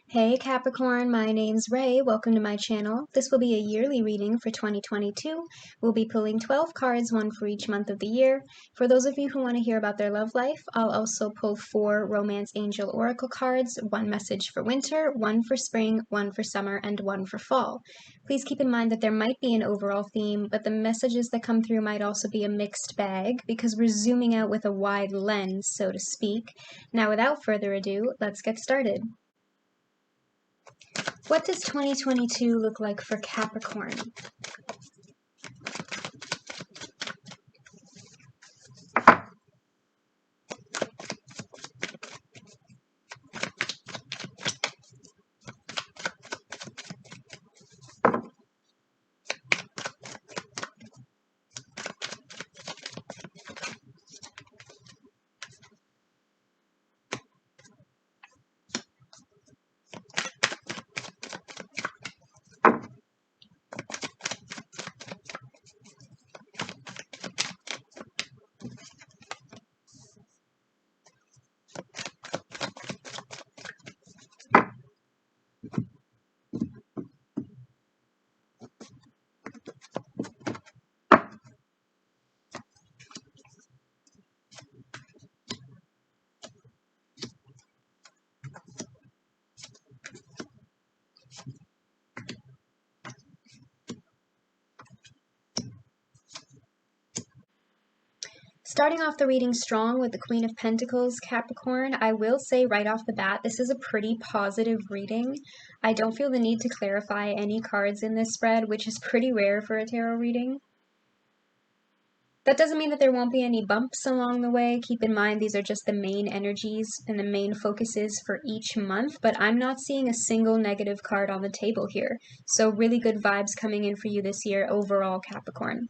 Hey Capricorn, my name's Ray. Welcome to my channel. This will be a yearly reading for 2022. We'll be pulling 12 cards, one for each month of the year. For those of you who want to hear about their love life, I'll also pull 4 Romance Angel Oracle cards, one message for winter, one for spring, one for summer, and one for fall. Please keep in mind that there might be an overall theme, but the messages that come through might also be a mixed bag because we're zooming out with a wide lens, so to speak. Now, without further ado, let's get started. What does 2022 look like for Capricorn? Starting off the reading strong with the Queen of Pentacles, Capricorn, I will say right off the bat, this is a pretty positive reading. I don't feel the need to clarify any cards in this spread, which is pretty rare for a tarot reading. That doesn't mean that there won't be any bumps along the way. Keep in mind these are just the main energies and the main focuses for each month, but I'm not seeing a single negative card on the table here. So really good vibes coming in for you this year overall, Capricorn.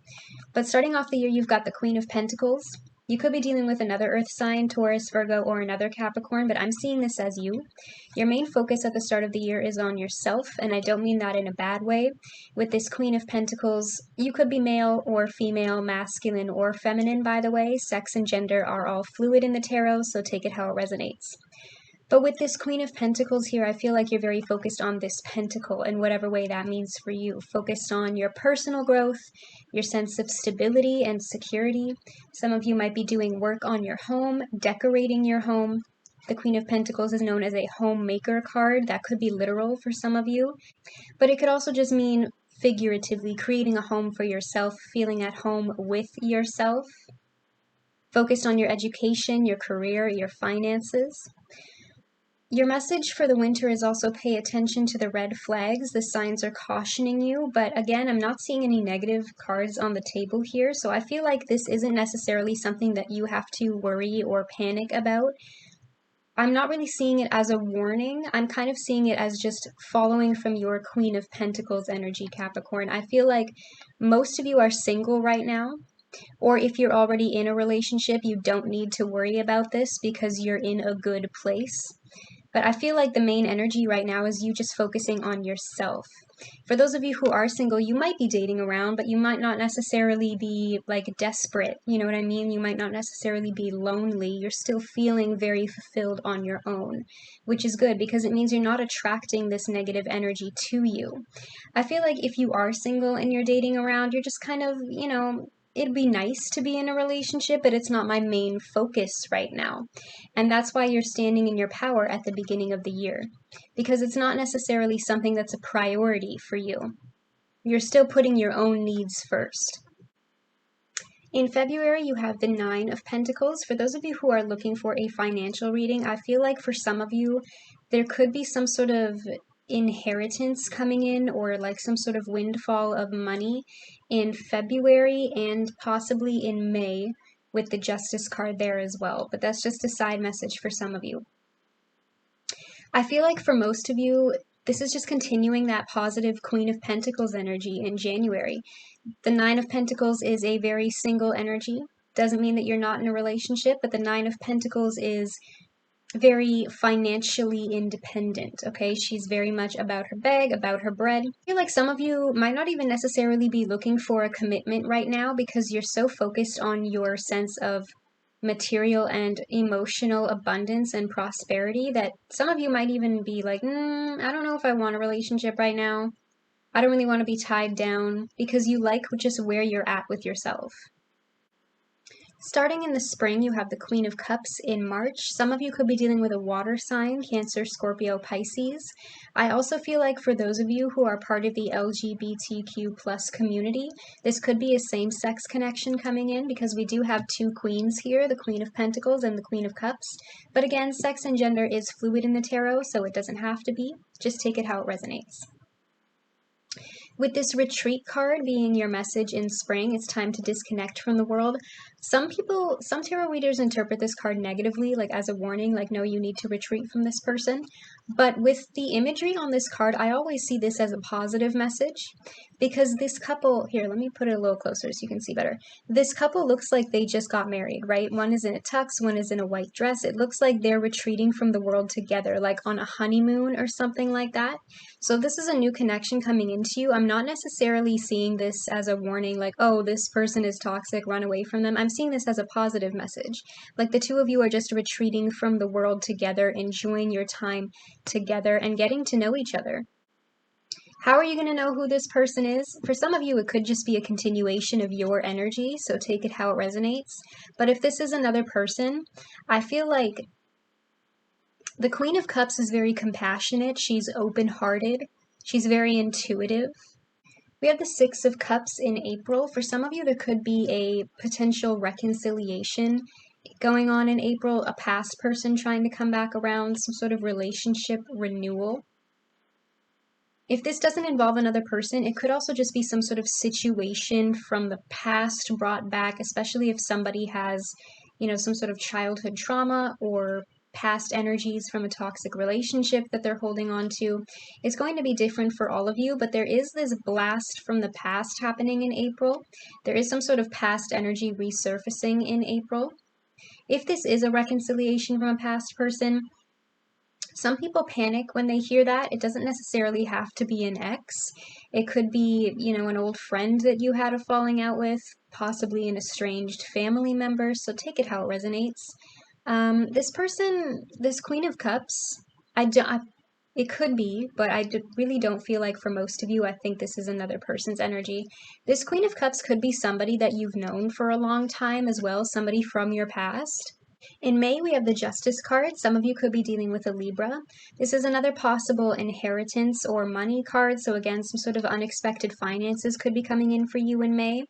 But starting off the year, you've got the Queen of Pentacles. You could be dealing with another earth sign, Taurus, Virgo, or another Capricorn, but I'm seeing this as you. Your main focus at the start of the year is on yourself, and I don't mean that in a bad way. With this Queen of Pentacles, you could be male or female, masculine or feminine, by the way. Sex and gender are all fluid in the tarot, so take it how it resonates. But with this Queen of Pentacles here, I feel like you're very focused on this pentacle in whatever way that means for you. Focused on your personal growth, your sense of stability and security. Some of you might be doing work on your home, decorating your home. The Queen of Pentacles is known as a homemaker card. That could be literal for some of you. But it could also just mean figuratively creating a home for yourself, feeling at home with yourself. Focused on your education, your career, your finances. Your message for the winter is also pay attention to the red flags. The signs are cautioning you, but again, I'm not seeing any negative cards on the table here, so I feel like this isn't necessarily something that you have to worry or panic about. I'm not really seeing it as a warning. I'm kind of seeing it as just following from your Queen of Pentacles energy, Capricorn. I feel like most of you are single right now. Or if you're already in a relationship, you don't need to worry about this because you're in a good place. But I feel like the main energy right now is you just focusing on yourself. For those of you who are single, you might be dating around, but you might not necessarily be like desperate. You know what I mean? You might not necessarily be lonely. You're still feeling very fulfilled on your own, which is good because it means you're not attracting this negative energy to you. I feel like if you are single and you're dating around, you're just kind of, it'd be nice to be in a relationship, but it's not my main focus right now. And that's why you're standing in your power at the beginning of the year, because it's not necessarily something that's a priority for you. You're still putting your own needs first. In February, you have the Nine of Pentacles. For those of you who are looking for a financial reading, I feel like for some of you, there could be some sort of inheritance coming in or like some sort of windfall of money in February and possibly in May with the Justice card there as well. But that's just a side message for some of you. I feel like for most of you, this is just continuing that positive Queen of Pentacles energy in January. The Nine of Pentacles is a very single energy. Doesn't mean that you're not in a relationship, but the Nine of Pentacles is very financially independent, okay? She's very much about her bag, about her bread. I feel like some of you might not even necessarily be looking for a commitment right now because you're so focused on your sense of material and emotional abundance and prosperity, that some of you might even be like, I don't know if I want a relationship right now. I don't really want to be tied down, because you like just where you're at with yourself. Starting in the spring, you have the Queen of Cups in March. Some of you could be dealing with a water sign, Cancer, Scorpio, Pisces. I also feel like for those of you who are part of the LGBTQ plus community, this could be a same-sex connection coming in, because we do have two queens here, the Queen of Pentacles and the Queen of Cups. But again, sex and gender is fluid in the tarot, so it doesn't have to be. Just take it how it resonates. With this retreat card being your message in spring, it's time to disconnect from the world. Some tarot readers interpret this card negatively, like as a warning, like, no, you need to retreat from this person. But with the imagery on this card, I always see this as a positive message, because this couple, here, let me put it a little closer so you can see better. This couple looks like they just got married, right? One is in a tux, one is in a white dress. It looks like they're retreating from the world together, like on a honeymoon or something like that. So this is a new connection coming into you. I'm not necessarily seeing this as a warning, like, oh, this person is toxic, run away from them. I'm seeing this as a positive message. Like the two of you are just retreating from the world together, enjoying your time together and getting to know each other. How are you going to know who this person is? For some of you, it could just be a continuation of your energy, so take it how it resonates. But if this is another person, I feel like the Queen of Cups is very compassionate. She's open-hearted. She's very intuitive. We have the Six of Cups in April. For some of you, there could be a potential reconciliation going on in April, a past person trying to come back around, some sort of relationship renewal. If this doesn't involve another person, it could also just be some sort of situation from the past brought back, especially if somebody has, some sort of childhood trauma or past energies from a toxic relationship that they're holding on to. It's going to be different for all of you, but there is this blast from the past happening in April. There is some sort of past energy resurfacing in April. If this is a reconciliation from a past person, some people panic when they hear that. It doesn't necessarily have to be an ex. It could be, an old friend that you had a falling out with, possibly an estranged family member, so take it how it resonates. This person, this Queen of Cups, it could be, but really don't feel like for most of you, I think this is another person's energy. This Queen of Cups could be somebody that you've known for a long time as well, somebody from your past. In May, we have the Justice card. Some of you could be dealing with a Libra. This is another possible inheritance or money card. So again, some sort of unexpected finances could be coming in for you in May.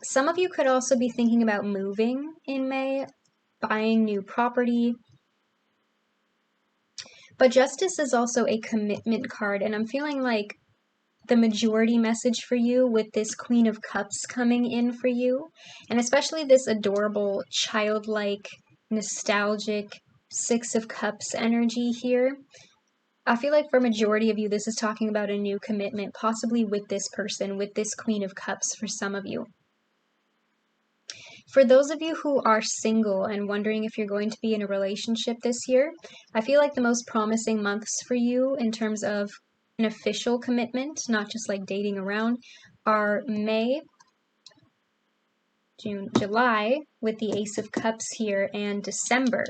Some of you could also be thinking about moving in May, buying new property. But Justice is also a commitment card, and I'm feeling like the majority message for you with this Queen of Cups coming in for you, and especially this adorable, childlike, nostalgic Six of Cups energy here. I feel like for majority of you, this is talking about a new commitment, possibly with this person, with this Queen of Cups for some of you. For those of you who are single and wondering if you're going to be in a relationship this year, I feel like the most promising months for you in terms of an official commitment, not just like dating around, are May, June, July with the Ace of Cups here, and December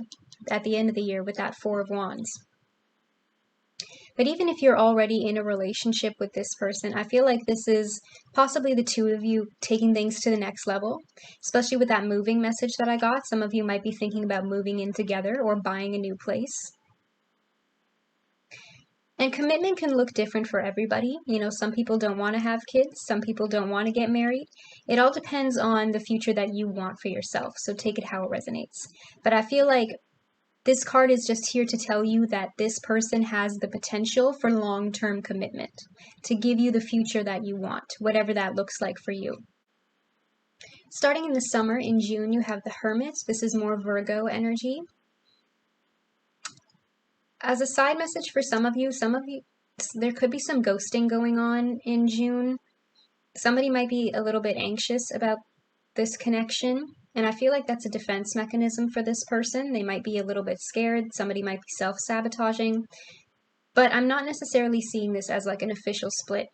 at the end of the year with that Four of Wands. But even if you're already in a relationship with this person, I feel like this is possibly the two of you taking things to the next level, especially with that moving message that I got. Some of you might be thinking about moving in together or buying a new place. And commitment can look different for everybody. Some people don't want to have kids. Some people don't want to get married. It all depends on the future that you want for yourself. So take it how it resonates. But I feel like this card is just here to tell you that this person has the potential for long-term commitment, to give you the future that you want, whatever that looks like for you. Starting in the summer, in June, you have the Hermit. This is more Virgo energy. As a side message for some of you, there could be some ghosting going on in June. Somebody might be a little bit anxious about this connection, and I feel like that's a defense mechanism for this person. They might be a little bit scared. Somebody might be self-sabotaging, but I'm not necessarily seeing this as like an official split,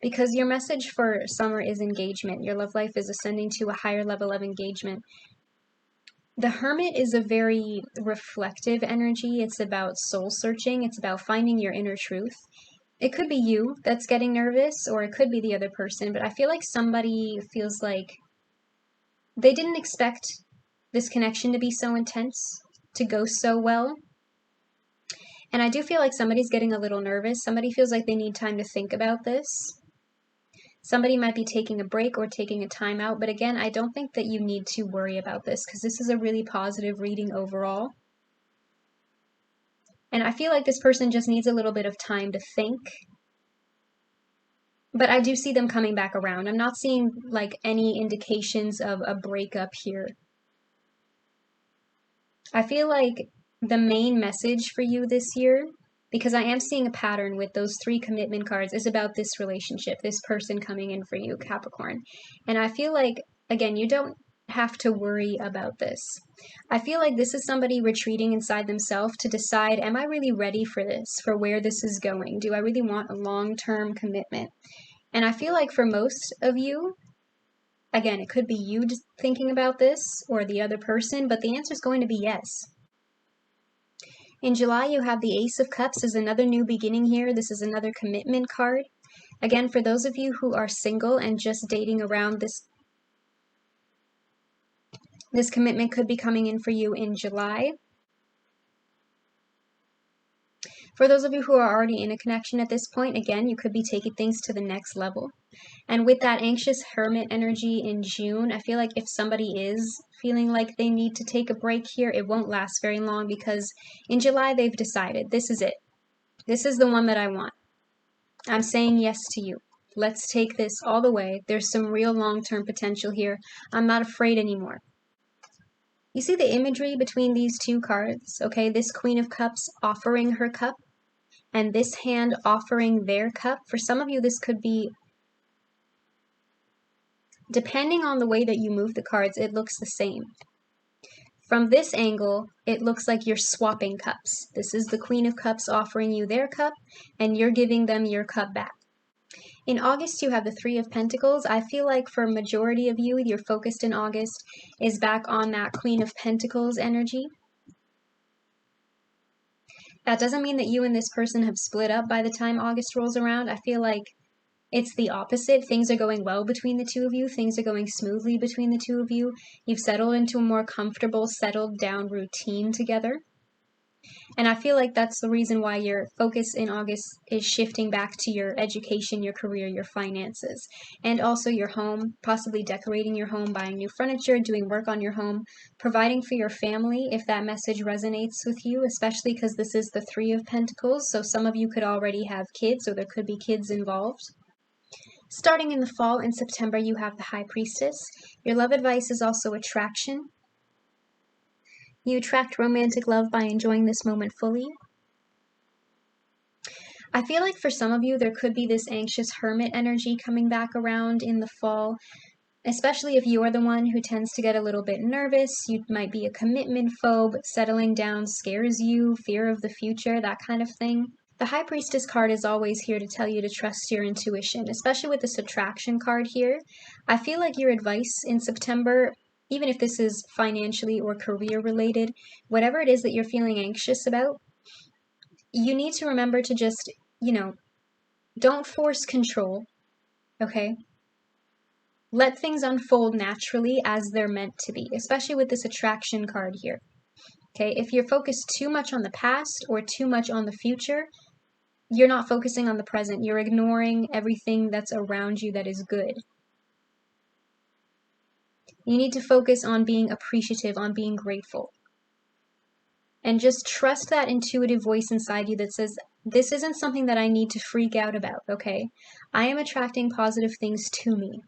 because your message for summer is engagement. Your love life is ascending to a higher level of engagement. The Hermit is a very reflective energy. It's about soul searching. It's about finding your inner truth. It could be you that's getting nervous, or it could be the other person, but I feel like somebody feels like they didn't expect this connection to be so intense, to go so well. And I do feel like somebody's getting a little nervous. Somebody feels like they need time to think about this. Somebody might be taking a break or taking a time out, but again, I don't think that you need to worry about this because this is a really positive reading overall. And I feel like this person just needs a little bit of time to think. But I do see them coming back around. I'm not seeing like any indications of a breakup here. I feel like the main message for you this year, because I am seeing a pattern with those 3 commitment cards, is about this relationship, this person coming in for you, Capricorn. And I feel like, again, you don't have to worry about this. I feel like this is somebody retreating inside themselves to decide, am I really ready for this, for where this is going? Do I really want a long-term commitment? And I feel like for most of you, again, it could be you just thinking about this or the other person, but the answer is going to be yes. In July, you have the Ace of Cups as another new beginning here. This is another commitment card. Again, for those of you who are single and just dating around, this commitment could be coming in for you in July. For those of you who are already in a connection at this point, again, you could be taking things to the next level. And with that anxious Hermit energy in June, I feel like if somebody is feeling like they need to take a break here, it won't last very long because in July they've decided, this is it. This is the one that I want. I'm saying yes to you. Let's take this all the way. There's some real long-term potential here. I'm not afraid anymore. You see the imagery between these 2 cards, okay? This Queen of Cups offering her cup and this hand offering their cup. For some of you, this could be, depending on the way that you move the cards, it looks the same. From this angle, it looks like you're swapping cups. This is the Queen of Cups offering you their cup, and you're giving them your cup back. In August, you have the 3 of Pentacles. I feel like for a majority of you, your focus in August is back on that Queen of Pentacles energy. That doesn't mean that you and this person have split up by the time August rolls around. I feel like it's the opposite. Things are going well between the 2 of you. Things are going smoothly between the 2 of you. You've settled into a more comfortable, settled down routine together. And I feel like that's the reason why your focus in August is shifting back to your education, your career, your finances, and also your home, possibly decorating your home, buying new furniture, doing work on your home, providing for your family if that message resonates with you, especially because this is the 3 of Pentacles, so some of you could already have kids or there could be kids involved. Starting in the fall, in September, you have the High Priestess. Your love advice is also attraction. You attract romantic love by enjoying this moment fully. I feel like for some of you, there could be this anxious Hermit energy coming back around in the fall, especially if you are the one who tends to get a little bit nervous. You might be a commitment phobe, settling down scares you, fear of the future, that kind of thing. The High Priestess card is always here to tell you to trust your intuition, especially with this attraction card here. I feel like your advice in September, even if this is financially or career related, whatever it is that you're feeling anxious about, you need to remember to just, don't force control, okay? Let things unfold naturally as they're meant to be, especially with this attraction card here, okay? If you're focused too much on the past or too much on the future, you're not focusing on the present. You're ignoring everything that's around you that is good. You need to focus on being appreciative, on being grateful. And just trust that intuitive voice inside you that says, this isn't something that I need to freak out about, okay? I am attracting positive things to me.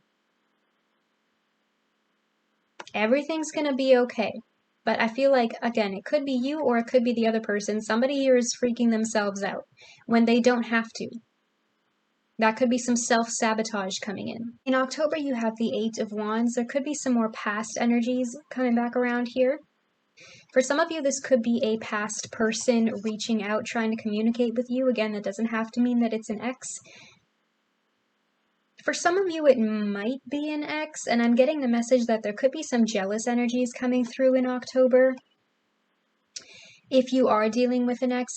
Everything's gonna be okay. But I feel like, again, it could be you or it could be the other person. Somebody here is freaking themselves out when they don't have to. That could be some self-sabotage coming in. In October, you have the 8 of Wands. There could be some more past energies coming back around here. For some of you, this could be a past person reaching out, trying to communicate with you. Again, that doesn't have to mean that it's an ex. For some of you, it might be an ex, and I'm getting the message that there could be some jealous energies coming through in October. If you are dealing with an ex,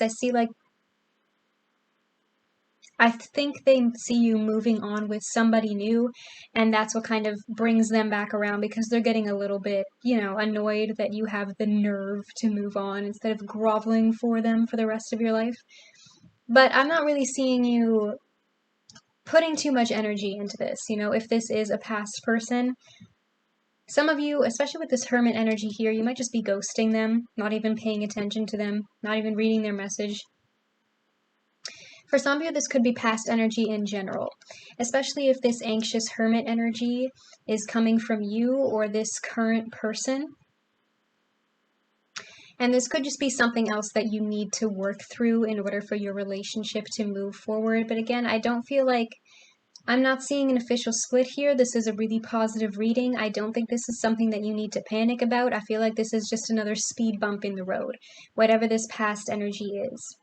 I think they see you moving on with somebody new, and that's what kind of brings them back around, because they're getting a little bit, annoyed that you have the nerve to move on instead of groveling for them for the rest of your life. But I'm not really seeing you putting too much energy into this. If this is a past person, some of you, especially with this Hermit energy here, you might just be ghosting them, not even paying attention to them, not even reading their message. For some of you, this could be past energy in general, especially if this anxious Hermit energy is coming from you or this current person. And this could just be something else that you need to work through in order for your relationship to move forward. But again, I don't feel like I'm not seeing an official split here. This is a really positive reading. I don't think this is something that you need to panic about. I feel like this is just another speed bump in the road, whatever this past energy is.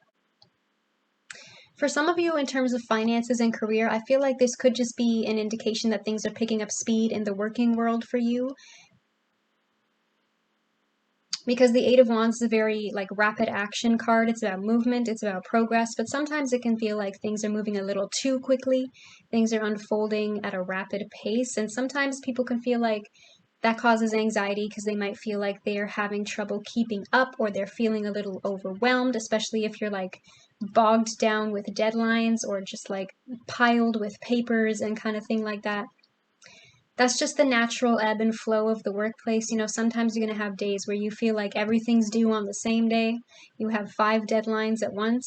For some of you, in terms of finances and career, I feel like this could just be an indication that things are picking up speed in the working world for you. Because the Eight of Wands is a very rapid action card. It's about movement, it's about progress, but sometimes it can feel like things are moving a little too quickly. Things are unfolding at a rapid pace, and sometimes people can feel like that causes anxiety because they might feel like they're having trouble keeping up, or they're feeling a little overwhelmed, especially if you're bogged down with deadlines or just piled with papers and kind of thing like that. That's just the natural ebb and flow of the workplace. Sometimes you're going to have days where you feel like everything's due on the same day. You have 5 deadlines at once.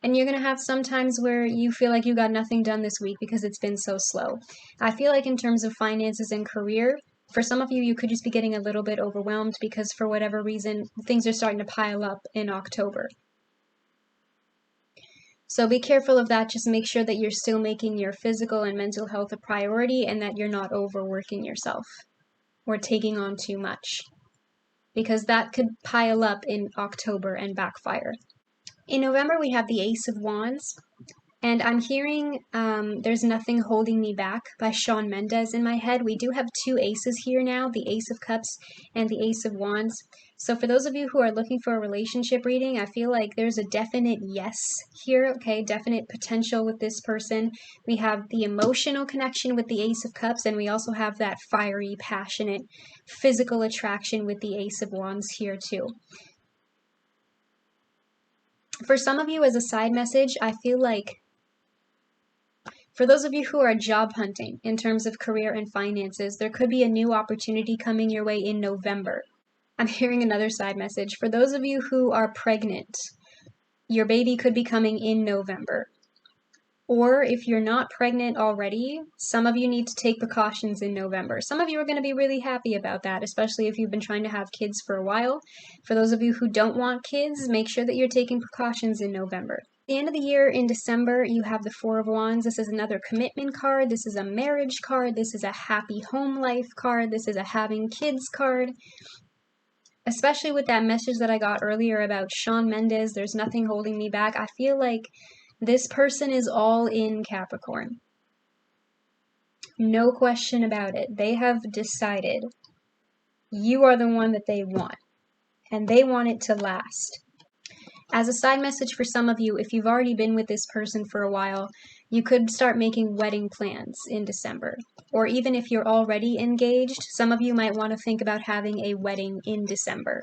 And you're going to have some times where you feel like you got nothing done this week because it's been so slow. I feel like in terms of finances and career, for some of you, you could just be getting a little bit overwhelmed because for whatever reason, things are starting to pile up in October. So be careful of that. Just make sure that you're still making your physical and mental health a priority and that you're not overworking yourself or taking on too much, because that could pile up in October and backfire. In November, we have the Ace of Wands, and I'm hearing There's Nothing Holding Me Back by Shawn Mendes in my head. We do have 2 aces here now, the Ace of Cups and the Ace of Wands. So for those of you who are looking for a relationship reading, I feel like there's a definite yes here, okay? Definite potential with this person. We have the emotional connection with the Ace of Cups, and we also have that fiery, passionate, physical attraction with the Ace of Wands here too. For some of you, as a side message, I feel like for those of you who are job hunting in terms of career and finances, there could be a new opportunity coming your way in November. I'm hearing another side message. For those of you who are pregnant, your baby could be coming in November. Or if you're not pregnant already, some of you need to take precautions in November. Some of you are going to be really happy about that, especially if you've been trying to have kids for a while. For those of you who don't want kids, make sure that you're taking precautions in November. At the end of the year, in December, you have the Four of Wands. This is another commitment card. This is a marriage card. This is a happy home life card. This is a having kids card. Especially with that message that I got earlier about Shawn Mendes, There's Nothing Holding Me Back. I feel like this person is all in Capricorn. No question about it. They have decided you are the one that they want, and they want it to last. As a side message for some of you, if you've already been with this person for a while, you could start making wedding plans in December. Or even if you're already engaged, some of you might want to think about having a wedding in December.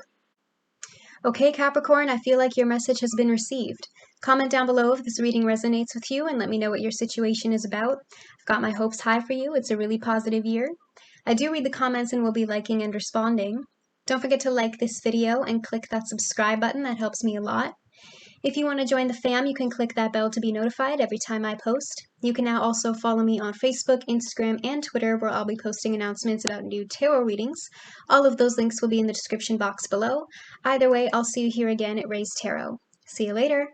Okay, Capricorn, I feel like your message has been received. Comment down below if this reading resonates with you and let me know what your situation is about. I've got my hopes high for you. It's a really positive year. I do read the comments and will be liking and responding. Don't forget to like this video and click that subscribe button. That helps me a lot. If you want to join the fam, you can click that bell to be notified every time I post. You can now also follow me on Facebook, Instagram, and Twitter, where I'll be posting announcements about new tarot readings. All of those links will be in the description box below. Either way, I'll see you here again at Raise Tarot. See you later!